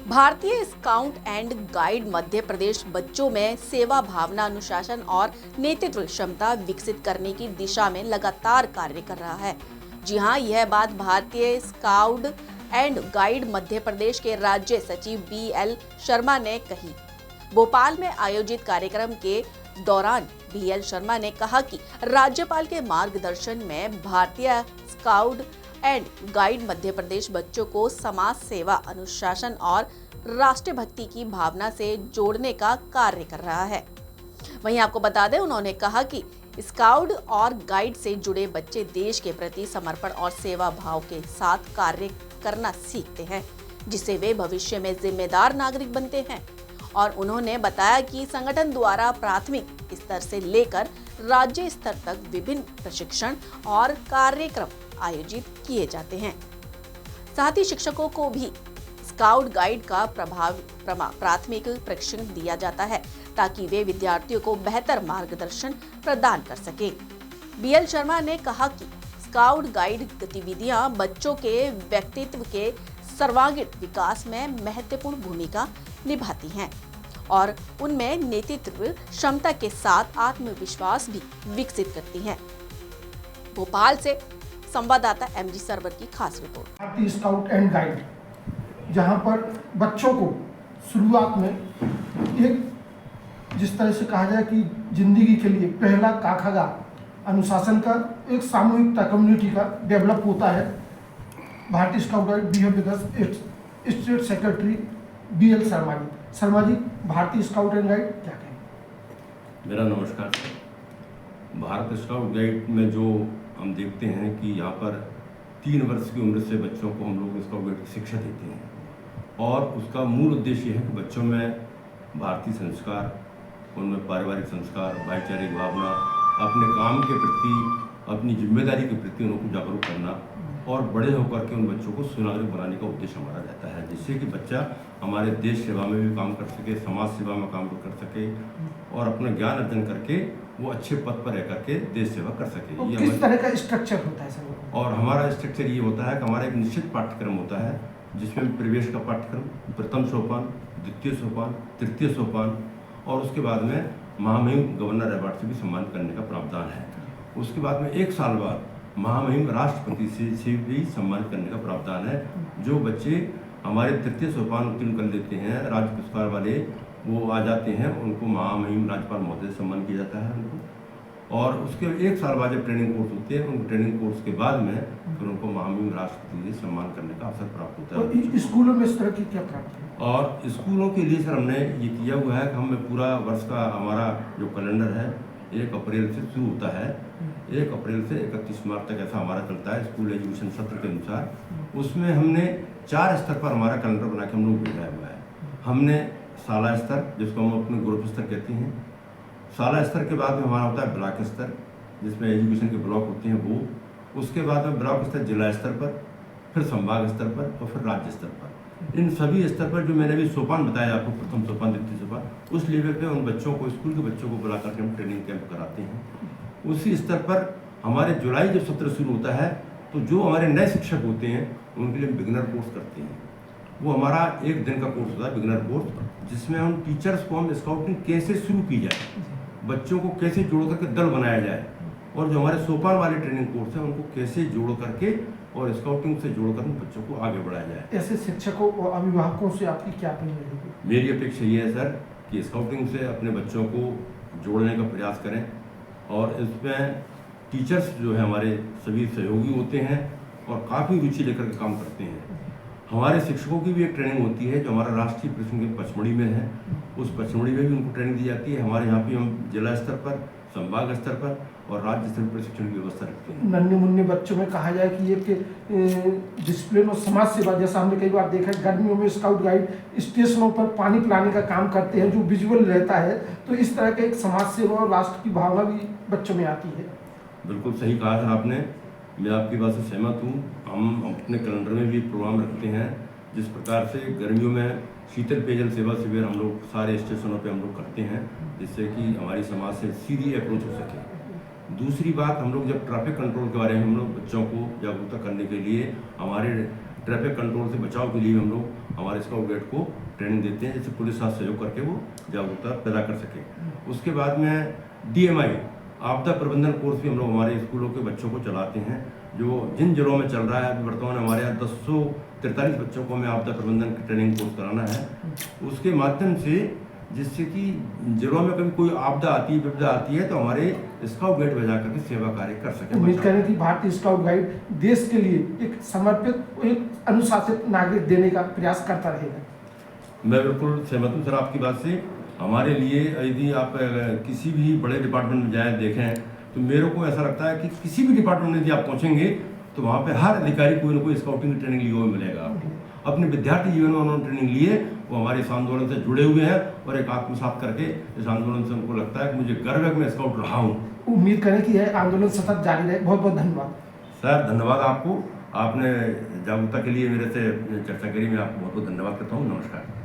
भारतीय scout and guide Madhya Pradesh बच्चों में सेवा भावना, अनुशासन और नेतृत्व क्षमता विकसित करने की दिशा में लगातार कार्य कर रहा है। जी हां, यह बात भारतीय scout and guide Madhya Pradesh के राज्य सचिव BL शर्मा ने कही। भोपाल में आयोजित कार्यक्रम के दौरान BL शर्मा ने कहा कि राज्यपाल के मार्गदर्शन में भारतीय scout and guide Madhya Pradesh बच्चों को समाज सेवा, अनुशासन और राष्ट्रभक्ति की भावना से जोड़ने का कार्य कर रहा है। वहीं आपको बता दें, उन्होंने कहा कि स्काउट और गाइड से जुड़े बच्चे देश के प्रति समर्पण और सेवा भाव के साथ कार्य करना सीखते हैं, जिससे वे भविष्य में जिम्मेदार नागरिक बनते हैं। और उन्होंने बताया कि संगठन द्वारा प्राथमिक स्तर से लेकर राज्य स्तर तक विभिन्न प्रशिक्षण और कार्यक्रम आयोजित किए जाते हैं। साथ ही शिक्षकों को भी स्काउट गाइड का प्राथमिक प्रशिक्षण दिया जाता है, ताकि वे विद्यार्थियों को बेहतर मार्गदर्शन प्रदान कर सकें। BL शर्मा ने कहा कि स्काउट गाइड गतिविधियां बच्चों के व्यक्तित्व के सर्वांगीण विकास में महत्वपूर्ण भूमिका निभाती हैं और उनमें नेतृत्व क्षमता के साथ आत्मविश्वास भी विकसित करती हैं। भोपाल से संवाददाता MG सरवर की खास रिपोर्ट। भारतीय स्काउट एंड गाइड, जहां पर बच्चों को शुरुआत में एक जिस तरह से कहा जाए कि जिंदगी के लिए पहला काखागा अनुशासन का, एक सामूहिकता, कम्युनिटी का डेवलप होता है। भारतीय scout guide state secretary BL Sharma ji, भारतीय स्काउट एंड गाइड क्या कहेंगे? मेरा नमस्कार। भारतीय स्काउट गाइड में जो हम देखते हैं कि यहाँ पर 3 वर्ष की उम्र से बच्चों को हम लोग स्काउट गाइड की शिक्षा देते हैं और उसका मूल उद्देश्य है कि बच्चों में भारतीय संस्कार, उनमें पारिवारिक संस्कार, भाईचारे की भावना, अपने काम के प्रति, अपनी जिम्मेदारी के प्रति उनको जागरूक करना और बड़े होकर के उन बच्चों को सुनागरिक बनाने का उद्देश्य हमारा रहता है, जिससे कि बच्चा हमारे देश सेवा में भी काम कर सके, समाज सेवा में काम कर सके और अपना ज्ञान अर्जन करके वो अच्छे पद पर रह करके देश सेवा कर सके। तो किस तरह का स्ट्रक्चर होता है सर? और हमारा स्ट्रक्चर ये होता है कि हमारा एक निश्चित पाठ्यक्रम होता है, जिसमें प्रवेश का पाठ्यक्रम, प्रथम सोपान, द्वितीय सोपान, तृतीय सोपान और उसके बाद में महामहिम गवर्नर अवार्ड से भी सम्मान करने का प्रावधान है। उसके बाद में 1 साल बाद महामहिम राष्ट्रपति से भी सम्मान करने का प्रावधान है। जो बच्चे हमारे तृतीय सोपान उत्तीर्ण कर लेते हैं, राज्य पुरस्कार वाले वो आ जाते हैं, उनको महामहिम राज्यपाल महोदय से सम्मान किया जाता है उनको। और उसके 1 साल बाद जब ट्रेनिंग कोर्स होते हैं, उन ट्रेनिंग कोर्स के बाद में फिर उनको महामहिम राष्ट्रपति से सम्मान करने का अवसर प्राप्त होता है। तो स्कूलों में इस तरह की क्या प्राप्त है? और स्कूलों के लिए सर हमने ये किया हुआ है कि हमें पूरा वर्ष का हमारा जो कैलेंडर है 1 अप्रैल से शुरू होता है, 1 अप्रैल से 31 मार्च तक ऐसा हमारा चलता है स्कूल एजुकेशन सत्र के अनुसार। उसमें हमने 4 स्तर पर हमारा कैलेंडर बना के हम लोग भेजा हुआ है। हमने शाला स्तर, जिसको हम अपने ग्रुप स्तर कहते हैं, शाला स्तर के बाद में हमारा होता है ब्लॉक स्तर, जिसमें एजुकेशन के ब्लॉक होते हैं वो। उसके बाद में ब्लॉक स्तर जिला स्तर पर, फिर संभाग स्तर पर और फिर राज्य स्तर पर। इन सभी स्तर पर जो मैंने अभी सोपान बताया आपको, प्रथम सोपान, द्वितीय सोपान, उस लेवल पे उन बच्चों को, स्कूल के बच्चों को बुला करके हम ट्रेनिंग कैंप कराते हैं। उसी स्तर पर हमारे जुलाई जब सत्र शुरू होता है, तो जो हमारे नए शिक्षक होते हैं उनके लिए बिगिनर कोर्स करते हैं। वो हमारा 1 दिन का कोर्स होता है, बिगिनर कोर्स, जिसमें हम टीचर्स को हम स्काउटिंग कैसे शुरू की जाए, बच्चों को कैसे जोड़ करके दल बनाया जाए, और जो हमारे सोपान वाले ट्रेनिंग कोर्स हैं उनको कैसे जोड़ करके और स्काउटिंग से जोड़कर बच्चों को आगे बढ़ाया जाए। ऐसे शिक्षकों और अभिभावकों से आपकी क्या अपील रहेगी? मेरी अपेक्षा ये है सर कि स्काउटिंग से अपने बच्चों को जोड़ने का प्रयास करें और इसमें टीचर्स जो है हमारे सभी सहयोगी होते हैं और काफ़ी रुचि लेकर के काम करते हैं। हमारे शिक्षकों की भी एक ट्रेनिंग होती है जो हमारा राष्ट्रीय प्रशिक्षण पचमढ़ी में है, उस पचमढ़ी में भी उनको ट्रेनिंग दी जाती है। हमारे यहाँ पे हम जिला स्तर पर, संभाग स्तर पर और राज्य स्तर पर प्रशिक्षण की व्यवस्था रखते हैं। नन्हे मुन्ने बच्चों में कहा जाए कि ये डिसिप्लिन और समाज सेवा, जैसा हमने कई बार देखा है, गर्मियों में स्काउट गाइड स्टेशनों पर पानी पिलाने का काम करते हैं, जो विजुअल रहता है, तो इस तरह का एक समाज सेवा और राष्ट्र की भावना भी बच्चों में आती है। बिल्कुल सही कहा सर आपने, मैं आपकी बात से सहमत हूँ। हम अपने कैलेंडर में भी प्रोग्राम रखते हैं, जिस प्रकार से गर्मियों में शीतल पेयजल सेवा शिविर हम लोग सारे स्टेशनों पे हम लोग करते हैं, जिससे कि हमारी समाज से सीधी अप्रोच हो सके। दूसरी बात, हम लोग जब ट्रैफिक कंट्रोल के बारे में हम लोग बच्चों को जागरूकता करने के लिए हमारे ट्रैफिक कंट्रोल से बचाव के लिए हम लोग हमारे स्काउट गाइड को ट्रेनिंग देते हैं, जैसे पुलिस साथ सहयोग करके वो जागरूकता पैदा कर सके। उसके बाद में DMI आपदा प्रबंधन कोर्स भी हम लोग हमारे स्कूलों के बच्चों को चलाते हैं, जो जिन जिलों में चल रहा है। अभी वर्तमान हमारे यहाँ 1043 बच्चों को हमें आपदा प्रबंधन की ट्रेनिंग कोर्स कराना है, उसके माध्यम से जिससे कि जिलों में कभी कोई आपदा आती है, विपदा आती है, तो हमारे स्काउट गाइड बजा करके सेवा कार्य कर सके। उम्मीद करें कि भारतीय स्काउट गाइड देश के लिए एक समर्पित, एक अनुशासित नागरिक देने का प्रयास करता रहेगा। मैं बिल्कुल सहमत हूँ सर आपकी बात से। हमारे लिए यदि आप किसी भी बड़े डिपार्टमेंट में जाएँ देखें, तो मेरे को ऐसा लगता है कि किसी भी डिपार्टमेंट में यदि आप पहुँचेंगे तो वहाँ पे हर अधिकारी कोई ना कोई स्काउटिंग की ट्रेनिंग लिए हुए मिलेगा आपको। अपने विद्यार्थी जीवन में उन्होंने ट्रेनिंग लिए, वो हमारे इस आंदोलन से जुड़े हुए हैं और एक आत्मसात करके इस आंदोलन से उनको लगता है कि मुझे गर्व है कि मैं स्काउट रहा हूँ। उम्मीद करें कि यह आंदोलन सतत जारी रहे। बहुत बहुत धन्यवाद सर। धन्यवाद आपको, आपने जागरूकता के लिए मेरे से चर्चा करी। मैं आपको बहुत बहुत धन्यवाद करता हूँ। नमस्कार।